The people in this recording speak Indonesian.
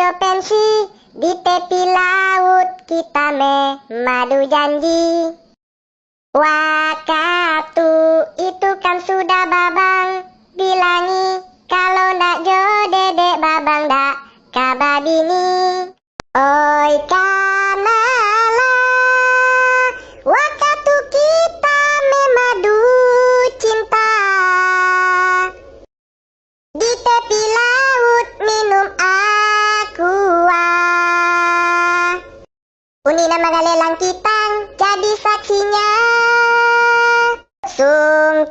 hijau pensi, di tepi laut kita memadu janji. Wakatu itu kan sudah babang bilangi, kalau ndak jo dedek babang dak kababini. Oi kanala, waktu kita memadu cinta, di tepi laut minum aqua. Uni nama galelang kitang jadi saksinya. Sung